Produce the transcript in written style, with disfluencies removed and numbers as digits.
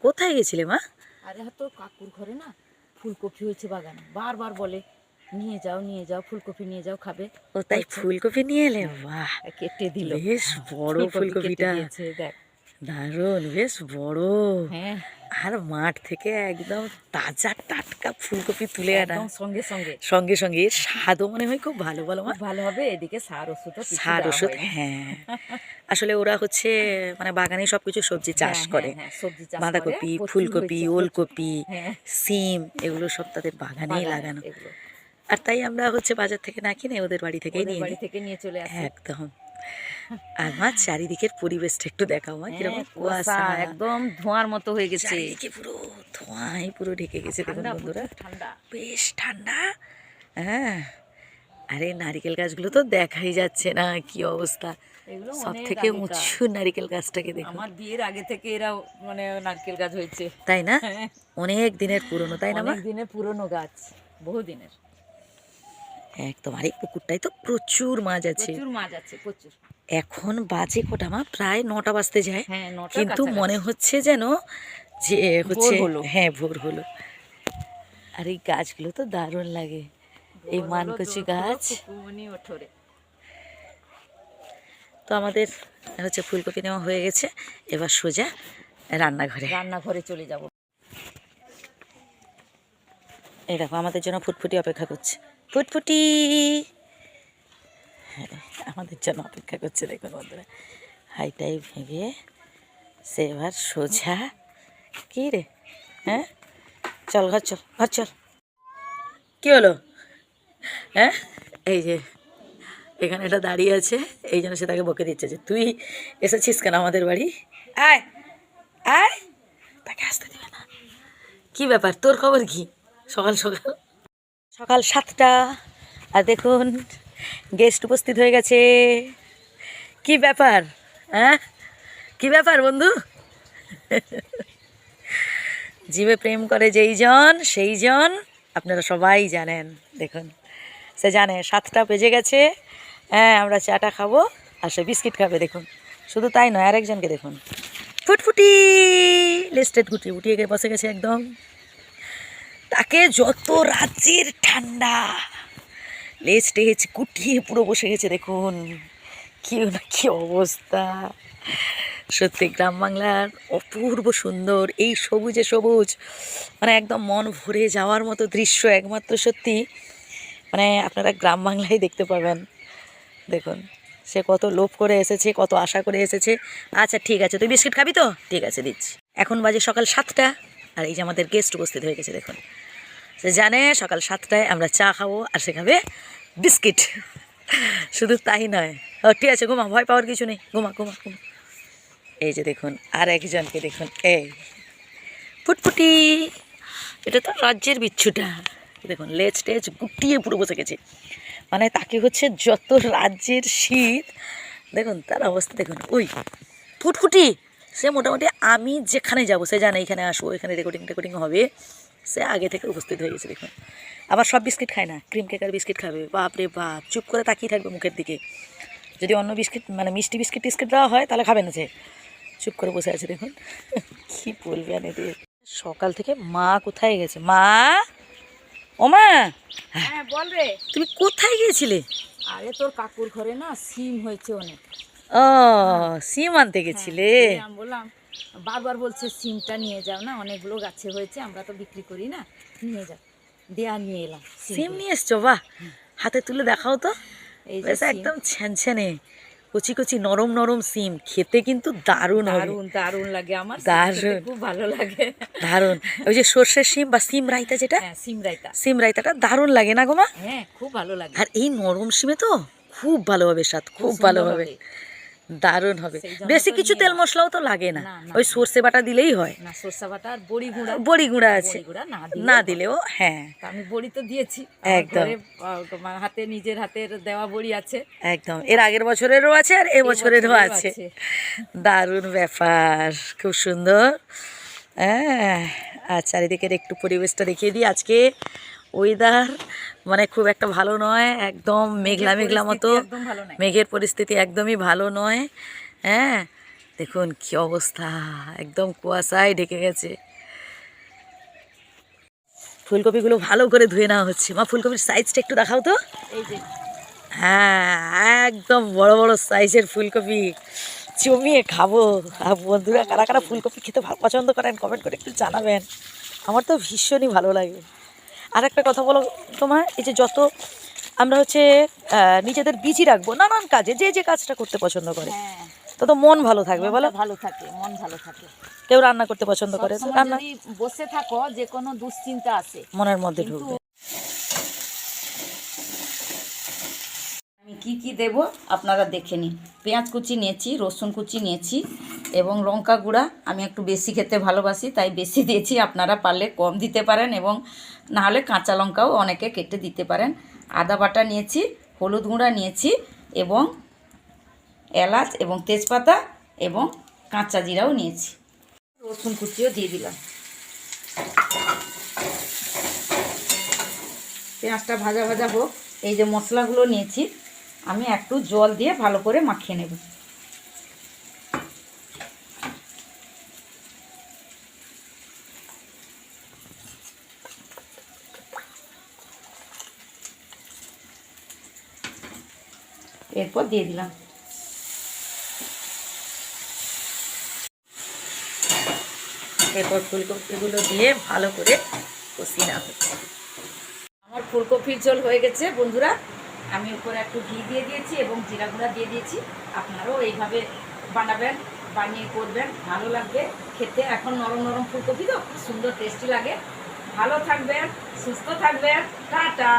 কোথায় গেছিলে মা? আরে তো কাকুর ঘরে না ফুলকপি হয়েছে বাগানে, বারবার বলে নিয়ে যাও নিয়ে যাও, ফুলকপি নিয়ে যাও খাবে। ও তাই ফুলকপি নিয়ে এলে? বাহ, কেটে দিল, বেশ বড় ফুলকপি কেটে ফুলকপিটা, দিয়েছে দেখ। দারুণ, বেশ বড়। হ্যাঁ, আর মাঠ থেকে একদম তাজা টাটকা ফুলকপি তুলে আনা, একদম সঙ্গে সঙ্গে সঙ্গে সঙ্গে এর স্বাদও মনে হয় খুব ভালো, বলো মা? খুব ভালো হবে। এদিকে সার ওষুধও কিছু সার দেওয়া ওষুধ, হয়নি। হ্যাঁ। আসলে ওরা হচ্ছে মানে বাগানে সবকিছু সবজি চাষ হ্যাঁ করে, হ্যাঁ হ্যাঁ, সবজি চাষ করে, বাঁধাকপি, প্রচুর ফুলকপি, হয়েছে, প্রচুর। ওলকপি, হ্যাঁ, সিম, এগুলো সব তাদের বাগানেই বাগানে লাগানো। এগুলো আর তাই আমরা হচ্ছে বাজার থেকে না কিনে ওদের বাড়ি থেকেই ওদের নিয়ে বাড়ি নিই। থেকে নিয়ে চলে আসি। একদম। আর মা চারিদিকের পরিবেশটা একটু দেখাও মা, হ্যাঁ, কিরকম কুয়াশা কুয়াশা, একদম ধোঁয়ার মতো হয়ে গেছে। চারিদিকে পুরো ধোঁয়ায় পুরো ঢেকে গেছে, দেখুন ঠান্ডা, বন্ধুরা, প্রচুর ঠান্ডা। বেশ ঠান্ডা। হ্যাঁ, আরে নারিকেল গাছগুলো তো দেখাই যাচ্ছে না, কি অবস্থা। এগুলো সব অনেক থেকে আগেকার। উঁচু নারিকেল গাছটাকে দেখুন, আমার বিয়ের আগে থেকে এরা মানে নারকেল গাছ হয়েছে। তাই না? হ্যাঁ, অনেক দিনের পুরনো, তাই না মা? অনেক দিনের পুরনো গাছ, বহু দিনের। একদম। আর এই পুকুরটাই তো প্রচুর মাছ আছে। প্রচুর মাছ আছে, প্রচুর। এখন বাজে কটা মা? প্রায় 9টা বাজতে যায়, হ্যাঁ, 9টার কিন্তু কাছাকাছি। মনে হচ্ছে যেন যে হচ্ছে, ভোর হলো। হ্যাঁ ভোর হলো। আর এই গাছগুলো তো দারুণ লাগে, এই ভোর হলো, মানকচি দোল হলো, গাছ। খুকুমনি ওঠরে। তো আমাদের হচ্ছে ফুলকপি নেওয়া হয়ে গেছে, এবার সোজা রান্নাঘরে। রান্নাঘরে চলে যাব। এই দেখো আমাদের জন্য ফুটফুটি অপেক্ষা করছে, ফুটফুটি, হ্যাঁ, আমাদের জন্য অপেক্ষা করছে। দেখুন বন্ধুরা, হাইটাই ভেঙে সে এবার সোজা, কী রে, হ্যাঁ চল ঘর চল, ঘর চল। কী হলো? হ্যাঁ, এই যে এখানে এটা দাঁড়িয়ে আছে, এই জন্য সে তাকে বকে দিচ্ছে যে তুই এসেছিস কেন আমাদের বাড়ি, আয় আয়, তাকে আসতে দেবে না। কি ব্যাপার, তোর খবর কি? সকাল সকাল, সকাল 7টা, আর দেখুন গেস্ট উপস্থিত হয়ে গেছে। কি ব্যাপার, হ্যাঁ কি ব্যাপার বন্ধু? জীবে প্রেম করে যেই জন সেই জন, আপনারা সবাই জানেন। দেখুন সে জানে 7টা বেজে গেছে, হ্যাঁ আমরা চাটা খাবো আর সে বিস্কিট খাবে। দেখুন শুধু তাই নয়, আরেকজনকে দেখুন, ফুটফুটি লিস্টেড গুটি উঠিয়ে গিয়ে বসে গেছে একদম। তাকে যত রাজ্যের ঠান্ডা, লেজ টেজ গুটিয়ে পুরো বসে গেছে। দেখুন কি না কি অবস্থা, সত্যি গ্রাম বাংলার অপূর্ব সুন্দর এই সবুজে সবুজ, মানে একদম মন ভরে যাওয়ার মতো দৃশ্য একমাত্র সত্যি মানে আপনারা গ্রাম বাংলায় দেখতে পাবেন। দেখুন সে কত লোভ করে এসেছে, কত আশা করে এসেছে। আচ্ছা ঠিক আছে, তুই বিস্কিট খাবি তো? ঠিক আছে দিচ্ছি। এখন বাজে সকাল 7টা, আর এই যে আমাদের গেস্ট উপস্থিত হয়ে গেছে। দেখুন সে জানে সকাল 7টায় আমরা চা খাবো আর সে খাবে বিস্কিট। শুধু তাই নয়, ও ঠিক আছে ঘুমা, ভয় পাওয়ার কিছু নেই, ঘুমা ঘুমা ঘুমা। এই যে দেখুন আর একজনকে দেখুন, এই ফুটফুটি, এটা তো রাজ্যের বিচ্ছুটা। দেখুন লেজ টেজ গুটিয়ে পুরো বসে গেছে, মানে তাকে হচ্ছে যত রাজ্যের শীত। দেখুন তার অবস্থা দেখুন, ওই ফুটফুটি সে মোটামুটি আমি যেখানে যাবো সে জানে এখানে আসবো, এখানে রেকর্ডিং হবে, সে আগে থেকে উপস্থিত হয়ে গেছে। দেখুন আবার সব বিস্কিট খায় না, ক্রিম কেকার বিস্কিট খাবে, বাপরে বাপ, চুপ করে তাকিয়ে থাকবে মুখের দিকে। যদি অন্য বিস্কিট মানে মিষ্টি বিস্কিট টিস্কিট দেওয়া হয় তাহলে খাবে না, সে চুপ করে বসে আছে। দেখুন কি বলবেন এদের। সকাল থেকে মা কোথায় গেছে? মা, ও মা, হ্যাঁ বল রে। তুমি কোথায় গিয়েছিলে? আরে তোর কাকুর ঘরে না সিম হয়েছে অনেক। ও, সিম আনতে গেছিলে? হ্যাঁ, আমি বললাম, বারবার বলছে সিমটা নিয়ে যাও না, অনেকগুলো গাছে হয়েছে, আমরা তো বিক্রি করি না, নিয়ে যাও। দেয়া নিয়ে এলাম সিম নিয়ে এসছো? বাহ, হাতে তুলে দেখাও তো। এই যে বেশ সিম, একদম ছ্যানছ্যানে কচি কচি নরম নরম সিম, খেতে কিন্তু দারুণ হবে। দারুণ দারুণ লাগে আমার, সিম খেতে দারুণ খুব ভালো লাগে। দারুণ। ওই যে সর্ষের সিম বা সিম রায়তা, যেটা হ্যাঁ, সিম রায়তা, সিম রায়তাটা দারুণ লাগে না গো মা? হ্যাঁ খুব ভালো লাগে। আর এই নরম সিমে তো খুব ভালো হবে স্বাদ, খুব সুন্দর ভালো হবে, দারুণ হবে। সেই জন্য বেশি তো কিছু নিয়ে তেল এলাম। মশলাও তো লাগে না, না, না, ওই সর্ষে বাটা দিলেই হয়। না, সরষা বাটা আর বড়ি গুঁড়া, বড়ি গুঁড়া আছে, বড়ি গুঁড়া না দিলেও, হ্যাঁ তা আমি বড়ি তো দিয়েছি আমার একদম ঘরে, আমার হাতে, নিজের হাতের দেওয়া বড়ি আছে। একদম। এর আগের বছরেরও আছে আর এবছরেরও বছরেরও আছে। আছে। দারুণ ব্যাপার, খুব সুন্দর। হ্যাঁ, আর চারিদিকের একটু পরিবেশটা দেখিয়ে দিই। আজকে ওয়েদার মানে খুব একটা ভালো নয়, একদম মেঘলা মেঘলা মতো, একদম ভালো নাই। মেঘের পরিস্থিতি একদমই ভালো নয়। হ্যাঁ, দেখুন কি অবস্থা, একদম কুয়াশায় ঢেকে গেছে। ফুলকপিগুলো ভালো করে ধুয়ে নেওয়া হচ্ছে। মা, ফুলকপির সাইজটা একটু দেখাও তো। এই যে হ্যাঁ, একদম বড় বড় সাইজের ফুলকপি, জমিয়ে খাবো। আর বন্ধুরা কারা কারা ফুলকপি খেতে পছন্দ করেন কমেন্ট করে একটু জানাবেন। আমার তো ভীষণই ভালো লাগে। আর একটা কথা বলো তোমার, এই যে যত আমরা হচ্ছে নিজেদের বিজি রাখবো নানান কাজে, যে যে কাজটা করতে পছন্দ করে, হ্যাঁ, তত মন ভালো থাকবে বলো। মনটা ভালো থাকে, মন ভালো থাকে। কেউ রান্না করতে পছন্দ করে, তো সবসময় রান্না যদি বসে থাকো যে কোনো দুশ্চিন্তা আছে। মনের মধ্যে কিন্তু ঢুকবে। আমি কি কি দেব আপনারা দেখে নিন। পেঁয়াজ কুচি নিয়েছি, রসুন কুচি নিয়েছি এবং লঙ্কা গুঁড়া। আমি একটু বেশি খেতে ভালোবাসি তাই বেশি দিয়েছি, আপনারা পারলে কম দিতে পারেন এবং নাহলে কাঁচা লঙ্কাও অনেকে কেটে দিতে পারেন। আদা বাটা নিয়েছি, হলুদ গুঁড়া নিয়েছি এবং এলাচ এবং তেজপাতা এবং কাঁচা জিরাও নিয়েছি। রসুন কুচিও দিয়ে দিলাম। পেঁয়াজটা ভাজা ভাজা হোক। এই যে মশলাগুলো নিয়েছি, আমি একটু জল দিয়ে ভালো করে মাখিয়ে নেব। এরপর দিয়ে দিলাম। এরপর ফুলকপিগুলো দিয়ে ভালো করে কষিয়ে নেওয়া হচ্ছে। আমার ফুলকপির ঝোল হয়ে গেছে বন্ধুরা। আমি উপরে একটু ঘি দিয়ে দিয়েছি এবং জিরা গুঁড়া দিয়ে দিয়েছি। আপনারাও এইভাবে বানাবেন, বানিয়ে করবেন, ভালো লাগবে খেতে। এখন নরম নরম ফুলকপি তো খুব সুন্দর টেস্টি লাগে। ভালো থাকবেন, সুস্থ থাকবেন, টাটা।